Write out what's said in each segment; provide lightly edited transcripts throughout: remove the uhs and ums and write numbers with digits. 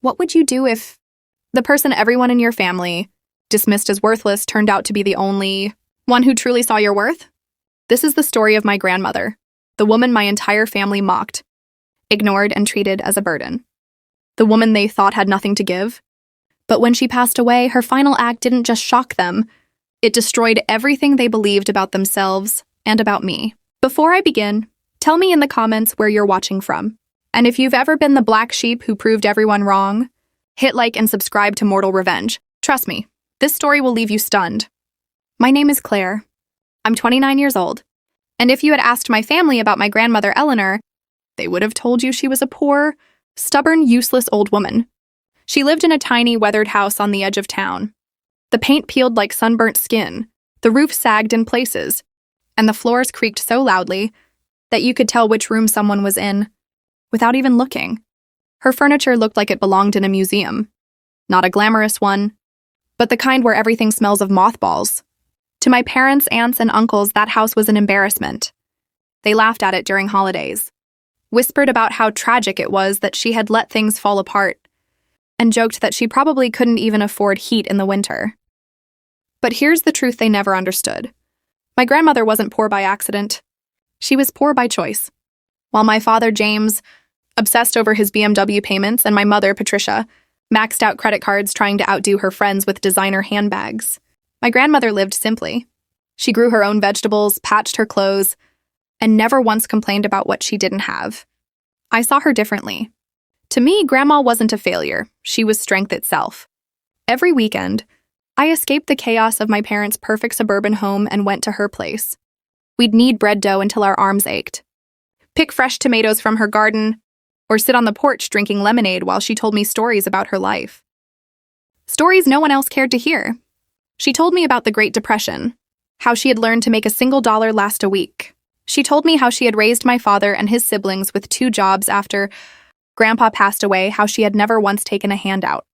What would you do if the person everyone in your family dismissed as worthless turned out to be the only one who truly saw your worth? This is the story of my grandmother, the woman my entire family mocked, ignored, and treated as a burden. The woman they thought had nothing to give. But when she passed away, her final act didn't just shock them, it destroyed everything they believed about themselves and about me. Before I begin, tell me in the comments where you're watching from. And if you've ever been the black sheep who proved everyone wrong, hit like and subscribe to Mortal Revenge. Trust me, this story will leave you stunned. My name is Claire. I'm 29 years old. And if you had asked my family about my grandmother Eleanor, they would have told you she was a poor, stubborn, useless old woman. She lived in a tiny, weathered house on the edge of town. The paint peeled like sunburnt skin, the roof sagged in places, and the floors creaked so loudly that you could tell which room someone was in without even looking. Her furniture looked like it belonged in a museum. Not a glamorous one, but the kind where everything smells of mothballs. To my parents, aunts, and uncles, that house was an embarrassment. They laughed at it during holidays, whispered about how tragic it was that she had let things fall apart, and joked that she probably couldn't even afford heat in the winter. But here's the truth they never understood. My grandmother wasn't poor by accident. She was poor by choice. While my father, James, obsessed over his BMW payments, and my mother, Patricia, maxed out credit cards trying to outdo her friends with designer handbags, my grandmother lived simply. She grew her own vegetables, patched her clothes, and never once complained about what she didn't have. I saw her differently. To me, Grandma wasn't a failure. She was strength itself. Every weekend, I escaped the chaos of my parents' perfect suburban home and went to her place. We'd knead bread dough until our arms ached, pick fresh tomatoes from her garden, or sit on the porch drinking lemonade while she told me stories about her life. Stories no one else cared to hear. She told me about the Great Depression, how she had learned to make a single dollar last a week. She told me how she had raised my father and his siblings with 2 jobs after Grandpa passed away, how she had never once taken a handout.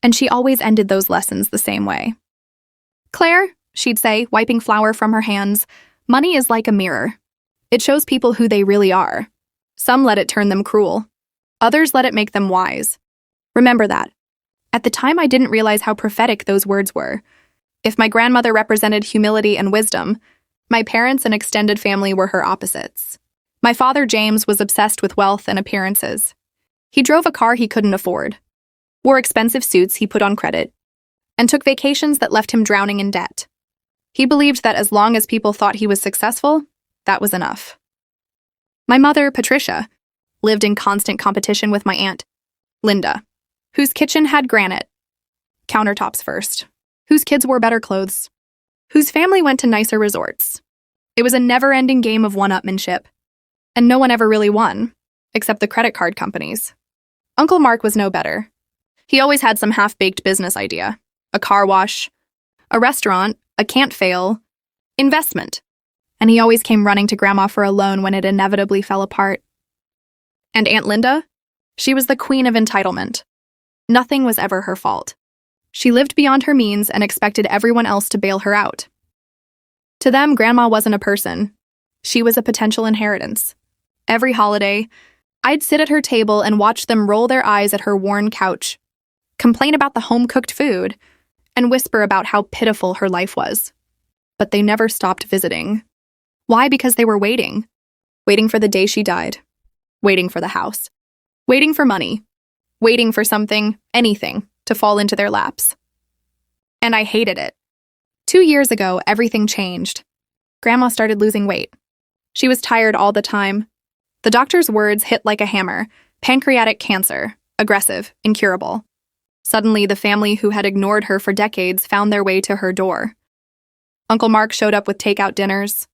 And she always ended those lessons the same way. "Claire," she'd say, wiping flour from her hands, "money is like a mirror. It shows people who they really are. Some let it turn them cruel. Others let it make them wise. Remember that." At the time, I didn't realize how prophetic those words were. If my grandmother represented humility and wisdom, my parents and extended family were her opposites. My father, James, was obsessed with wealth and appearances. He drove a car he couldn't afford, wore expensive suits he put on credit, and took vacations that left him drowning in debt. He believed that as long as people thought he was successful, that was enough. My mother, Patricia, lived in constant competition with my aunt, Linda, whose kitchen had granite countertops first, whose kids wore better clothes, whose family went to nicer resorts. It was a never-ending game of one-upmanship, and no one ever really won, except the credit card companies. Uncle Mark was no better. He always had some half-baked business idea, a car wash, a restaurant, a can't-fail, investment, and he always came running to Grandma for a loan when it inevitably fell apart. And Aunt Linda? She was the queen of entitlement. Nothing was ever her fault. She lived beyond her means and expected everyone else to bail her out. To them, Grandma wasn't a person. She was a potential inheritance. Every holiday, I'd sit at her table and watch them roll their eyes at her worn couch, complain about the home-cooked food, and whisper about how pitiful her life was. But they never stopped visiting. Why? Because they were waiting. Waiting for the day she died. Waiting for the house. Waiting for money. Waiting for something, anything, to fall into their laps. And I hated it. 2 years ago, everything changed. Grandma started losing weight. She was tired all the time. The doctor's words hit like a hammer. Pancreatic cancer. Aggressive. Incurable. Suddenly, the family who had ignored her for decades found their way to her door. Uncle Mark showed up with takeout dinners,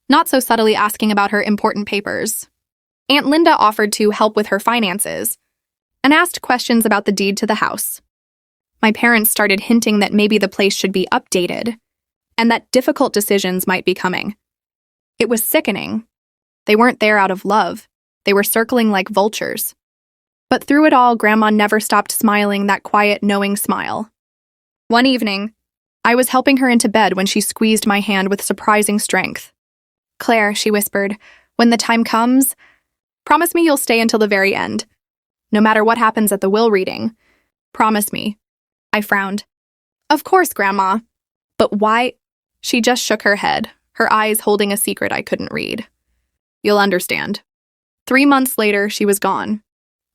not so subtly asking about her important papers. Aunt Linda offered to help with her finances and asked questions about the deed to the house. My parents started hinting that maybe the place should be updated and that difficult decisions might be coming. It was sickening. They weren't there out of love. They were circling like vultures. But through it all, Grandma never stopped smiling that quiet, knowing smile. One evening, I was helping her into bed when she squeezed my hand with surprising strength. "Claire," she whispered, "when the time comes, promise me you'll stay until the very end. no matter what happens at the will reading. Promise me. I frowned. Of course, Grandma. But why? She just shook her head, her eyes holding a secret I couldn't read. You'll understand. 3 months later, she was gone.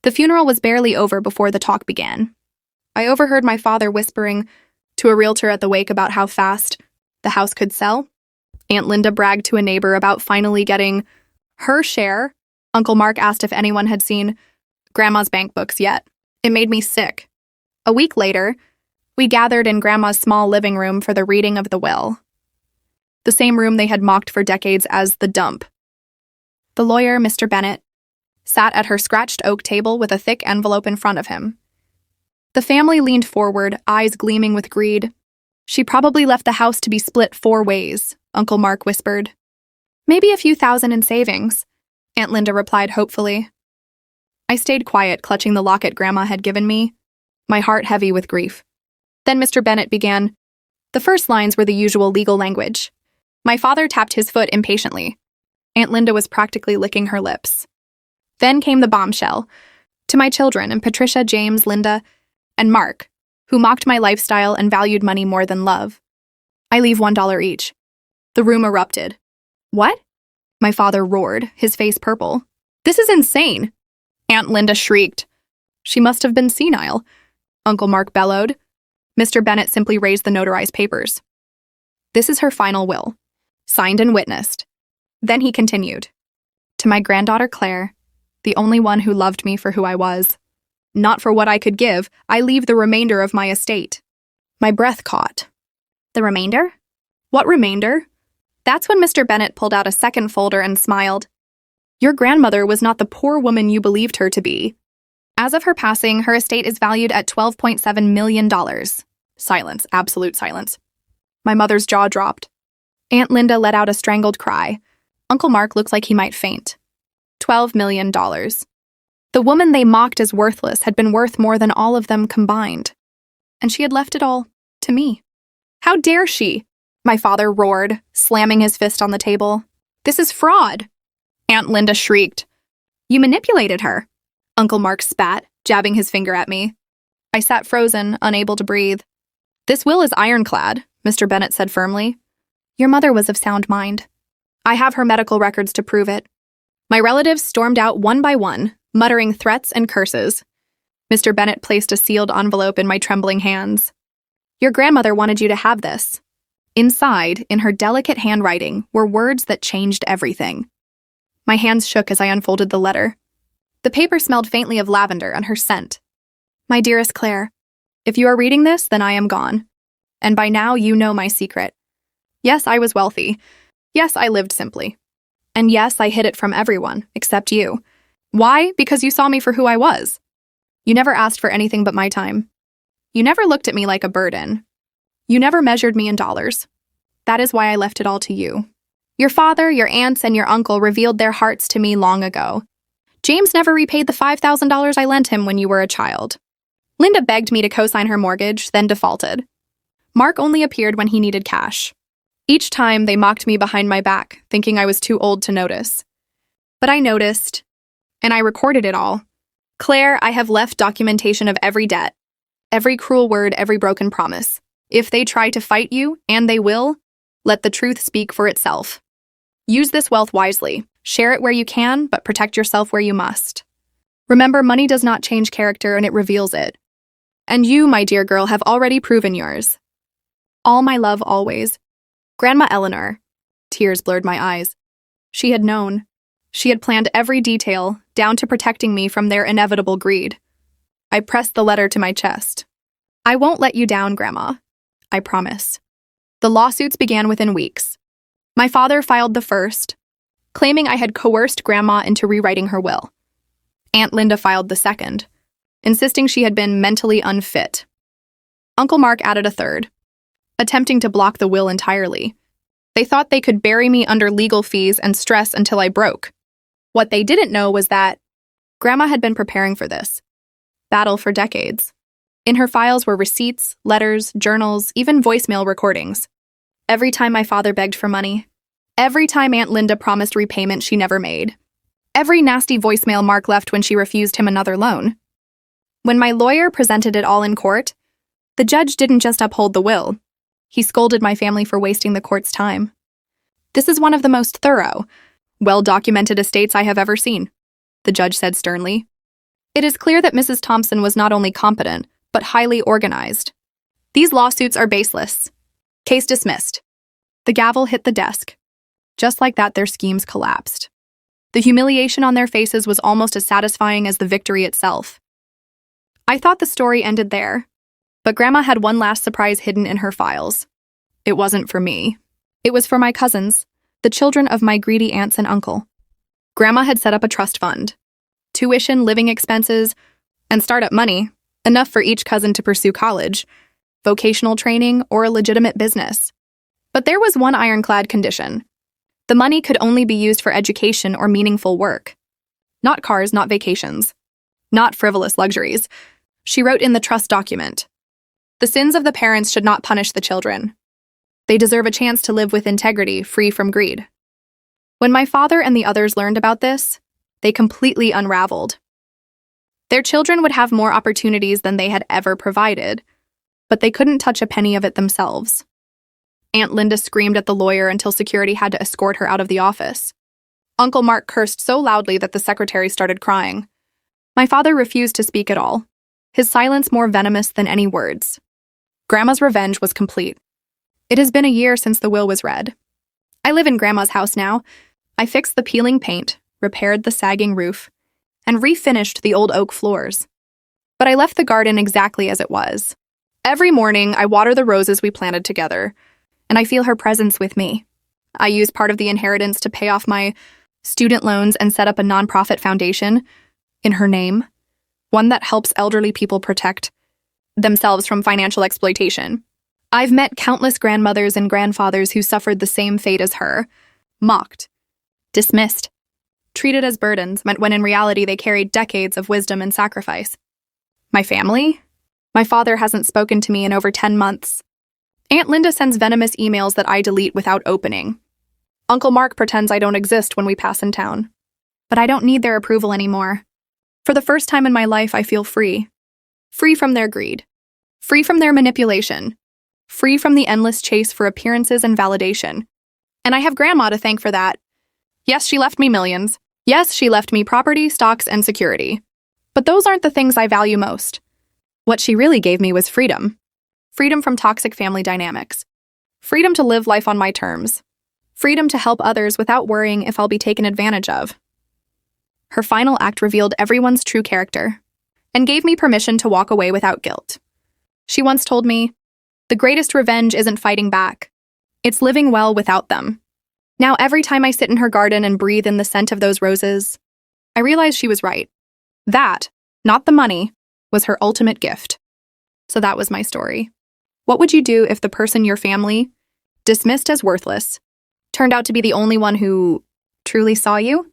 The funeral was barely over before the talk began. I overheard my father whispering to a realtor at the wake about how fast the house could sell. Aunt Linda bragged to a neighbor about finally getting her share. Uncle Mark asked if anyone had seen Grandma's bank books yet. It made me sick. A week later, we gathered in Grandma's small living room for the reading of the will. The same room they had mocked for decades as the dump. The lawyer, Mr. Bennett, sat at her scratched oak table with a thick envelope in front of him. The family leaned forward, eyes gleaming with greed. She probably left the house to be split 4 ways, Uncle Mark whispered. Maybe a few thousand in savings, Aunt Linda replied hopefully. I stayed quiet, clutching the locket Grandma had given me, my heart heavy with grief. Then Mr. Bennett began. The first lines were the usual legal language. My father tapped his foot impatiently. Aunt Linda was practically licking her lips. Then came the bombshell. To my children, and Patricia, James, Linda, and Mark, who mocked my lifestyle and valued money more than love. I leave $1 each. The room erupted. What? My father roared, his face purple. This is insane! Aunt Linda shrieked. She must have been senile, Uncle Mark bellowed. Mr. Bennett simply raised the notarized papers. This is her final will, signed and witnessed. Then he continued. To my granddaughter Claire, the only one who loved me for who I was, not for what I could give, I leave the remainder of my estate. My breath caught. The remainder? What remainder? That's when Mr. Bennett pulled out a second folder and smiled. Your grandmother was not the poor woman you believed her to be. As of her passing, her estate is valued at $12.7 million. Silence, absolute silence. My mother's jaw dropped. Aunt Linda let out a strangled cry. Uncle Mark looked like he might faint. $12 million. The woman they mocked as worthless had been worth more than all of them combined. And she had left it all to me. How dare she? My father roared, slamming his fist on the table. This is fraud. Aunt Linda shrieked. You manipulated her. Uncle Mark spat, jabbing his finger at me. I sat frozen, unable to breathe. This will is ironclad, Mr. Bennett said firmly. Your mother was of sound mind. I have her medical records to prove it. My relatives stormed out one by one, muttering threats and curses. Mr. Bennett placed a sealed envelope in my trembling hands. Your grandmother wanted you to have this. Inside, in her delicate handwriting, were words that changed everything. My hands shook as I unfolded the letter. The paper smelled faintly of lavender and her scent. My dearest Claire, if you are reading this, then I am gone. And by now you know my secret. Yes, I was wealthy. Yes, I lived simply. And yes, I hid it from everyone, except you. Why? Because you saw me for who I was. You never asked for anything but my time. You never looked at me like a burden. You never measured me in dollars. That is why I left it all to you. Your father, your aunts, and your uncle revealed their hearts to me long ago. James never repaid the $5,000 I lent him when you were a child. Linda begged me to co-sign her mortgage, then defaulted. Mark only appeared when he needed cash. Each time, they mocked me behind my back, thinking I was too old to notice. But I noticed, and I recorded it all. Claire, I have left documentation of every debt, every cruel word, every broken promise. If they try to fight you, and they will, let the truth speak for itself. Use this wealth wisely. Share it where you can, but protect yourself where you must. Remember, money does not change character, and it reveals it. And you, my dear girl, have already proven yours. All my love always. Grandma Eleanor. Tears blurred my eyes. She had known. She had planned every detail, down to protecting me from their inevitable greed. I pressed the letter to my chest. I won't let you down, Grandma. I promise. The lawsuits began within weeks. My father filed the first, claiming I had coerced Grandma into rewriting her will. Aunt Linda filed the second, insisting she had been mentally unfit. Uncle Mark added a third, attempting to block the will entirely. They thought they could bury me under legal fees and stress until I broke. What they didn't know was that Grandma had been preparing for this battle for decades. In her files were receipts, letters, journals, even voicemail recordings. Every time my father begged for money, every time Aunt Linda promised repayment she never made, every nasty voicemail Mark left when she refused him another loan, When my lawyer presented it all in court, the judge didn't just uphold the will. He scolded my family for wasting the court's time. This is one of the most thorough, well-documented estates I have ever seen, the judge said sternly. It is clear that Mrs. Thompson was not only competent, but highly organized. These lawsuits are baseless. Case dismissed. The gavel hit the desk. Just like that, their schemes collapsed. The humiliation on their faces was almost as satisfying as the victory itself. I thought the story ended there, but Grandma had one last surprise hidden in her files. It wasn't for me. It was for my cousins, the children of my greedy aunts and uncle. Grandma had set up a trust fund. Tuition, living expenses, and startup money, enough for each cousin to pursue college, vocational training, or a legitimate business. But there was one ironclad condition. The money could only be used for education or meaningful work. Not cars, not vacations. Not frivolous luxuries. She wrote in the trust document, "The sins of the parents should not punish the children. They deserve a chance to live with integrity, free from greed." When my father and the others learned about this, they completely unraveled. Their children would have more opportunities than they had ever provided, but they couldn't touch a penny of it themselves. Aunt Linda screamed at the lawyer until security had to escort her out of the office. Uncle Mark cursed so loudly that the secretary started crying. My father refused to speak at all, his silence more venomous than any words. Grandma's revenge was complete. It has been a year since the will was read. I live in Grandma's house now. I fixed the peeling paint, repaired the sagging roof, and refinished the old oak floors. But I left the garden exactly as it was. Every morning, I water the roses we planted together, and I feel her presence with me. I use part of the inheritance to pay off my student loans and set up a nonprofit foundation in her name, one that helps elderly people protect themselves from financial exploitation. I've met countless grandmothers and grandfathers who suffered the same fate as her, mocked, dismissed, treated as burdens, when in reality they carried decades of wisdom and sacrifice. My family? My father hasn't spoken to me in over 10 months. Aunt Linda sends venomous emails that I delete without opening. Uncle Mark pretends I don't exist when we pass in town. But I don't need their approval anymore. For the first time in my life, I feel free. Free from their greed. Free from their manipulation. Free from the endless chase for appearances and validation. And I have Grandma to thank for that. Yes, she left me millions. Yes, she left me property, stocks, and security. But those aren't the things I value most. What she really gave me was freedom. Freedom from toxic family dynamics. Freedom to live life on my terms. Freedom to help others without worrying if I'll be taken advantage of. Her final act revealed everyone's true character and gave me permission to walk away without guilt. She once told me, "The greatest revenge isn't fighting back. It's living well without them." Now, every time I sit in her garden and breathe in the scent of those roses, I realize she was right. That, not the money, was her ultimate gift. So that was my story. What would you do if the person your family dismissed as worthless turned out to be the only one who truly saw you?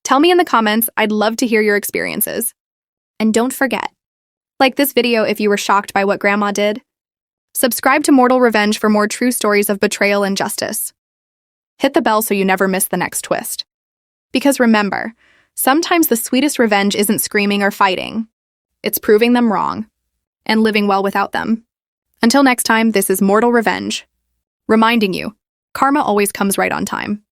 Tell me in the comments. I'd love to hear your experiences. And don't forget, like this video if you were shocked by what Grandma did. Subscribe to Mortal Revenge for more true stories of betrayal and justice. Hit the bell so you never miss the next twist. Because remember, sometimes the sweetest revenge isn't screaming or fighting. It's proving them wrong and living well without them. Until next time, this is Mortal Revenge, reminding you, karma always comes right on time.